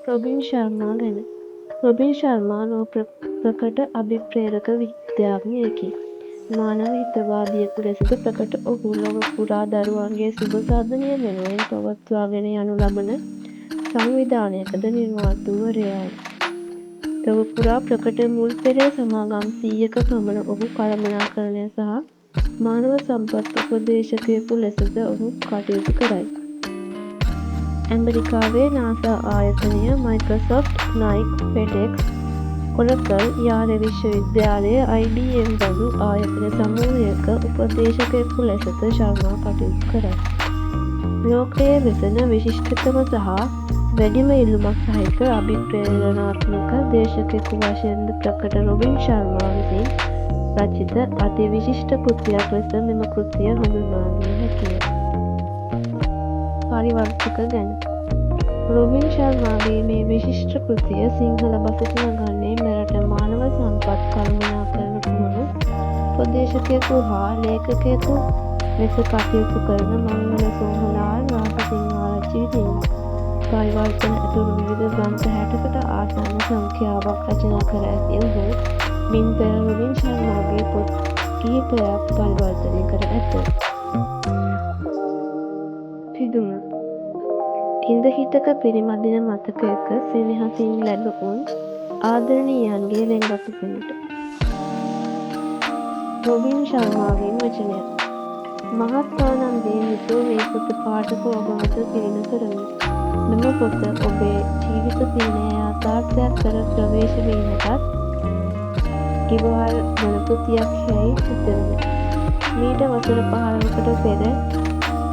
Robin Sharma ගැන. Robin Sharma ප්‍රකට අභිප්‍රේරක විද්‍යාඥයෙකි. මානව හිතවාදියෙකු ලෙසද ප්‍රකට ඔහු ලොව පුරා දරුවන්ගේ සුබ සාධනය වෙනුවෙන් පවත්වාගෙන යනු ලබන සංවිධානයකද නිර්මාතෘවරයාය. ලොව පුරා ප්‍රකට මුල් පෙරේ සමාගම් 100ක පමණ ඔහු කළමනාකරණය සහ මානව සම්පත් උපදේශකයෙකු ලෙසද ඔහු කටයුතු කරයි. ඇමරිකාවේ නාසා ආයතනය, මයික්‍රොසොෆ්ට්, නයික්, ෆෙඩෙක්ස්, ඔරකල්, යාල විශ්වවිද්‍යාලය, IBM බඳු ආයතන සමූහයක උපදේශකයෙකු ලෙසද ශර්මා කටයුතු කරයි. ලෝකයේ වෙසෙන විශිෂ්ටතම සහ වැඩිම ඉල්ලුමක් සහිත අභිප්‍රේරණාත්මක දේශකයෙකු වශයෙන්ද ප්‍රකට රොබින් ශර්මා විසින් රචිත අති විශිෂ්ට කෘතියක් ලෙස මෙම කෘතිය හඳුන්වාවිය හැකිය. පරිවර්තක ගැන. රොබින් ශර්මාගේ මේ විශිෂ්ට කෘතිය සිංහල බසට නගන්නේ මෙරට මානව සම්පත් කළමනාකරණ පුහුණු උපදේශකයෙකු හා ලේඛකයෙකු ලෙස කටයුතු කරන මංගල සෝමලාල් රාජසිංහාරච්චි විසිනි. පරිවර්තන ඇතුළු විවිධ ග්‍රන්ථ 60කට ආසන්න සංඛ්‍යාවක් රචනා කර ඇති ඔහු මින් පෙර රොබින් ශර්මාගේ පොත් කිහිපයක් පරිවර්තනය කර ඇත. පිදුම. ඉඳ හිටක පිරිමදින මතකයක සෙනෙහසින් ලැබුණු ආදරණීයන්ගේ ලෙන්ගතු පිණට. රොබින් ශර්මාගේ වචනයක්. මහත් ආනන්දයෙන් යුතුව මේ පොත පාඨක ඔබ වෙත තිළින කරමි. මෙම පොත ඔබේ ජීවිත පියනය යථාර්ථයක් කර ප්‍රවේශ වීමටත් ඉවහල් වන කෘතියක් යැයි සිතමි. මීට වසර 15කට පෙර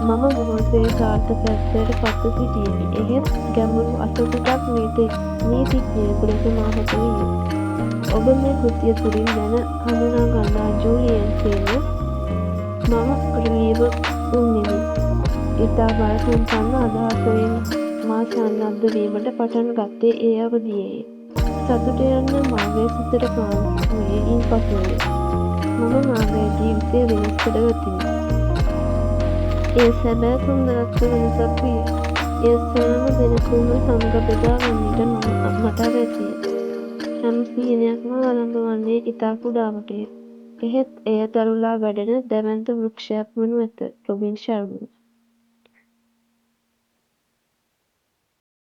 මම බොහෝසේ සාර්ථකත්වයට පත්ව සිටියෙමි. එහෙත් ගැඹුරු අසතුටක් නීතිඥයෙකු ලෙස මාහට විය. ඔබ මේ කෘතිය තුළින් දැන හඳුනා ගන්නා ජූලියන් සේම මම රිලීව වුනිමි. ඉතා බල සම්පන්න අදහසෙන් මා සන්නද්ධ වීමට පටන් ගත්තේ ඒ අවදියේය. සතුට යන්න මාගේ සිතට කාන්තුයේ ඉන්පසුවය. මම මාගේ ජීවිතය වෙනස් කරගතිමි. එය සැබෑ සුන්දරත්ව වෙනසක් විය. එය සෑම දෙනෙකුම සමග බෙදා ගන්නට මට අවැසිය. හැම සිහිනයක්ම ආරම්භ වන්නේ ඉතා කුඩාවටය. එහෙත් එය දරුලා වැඩෙන දැවැන්ත වෘක්ෂයක් වනු ඇත. රොබින් ශර්මා.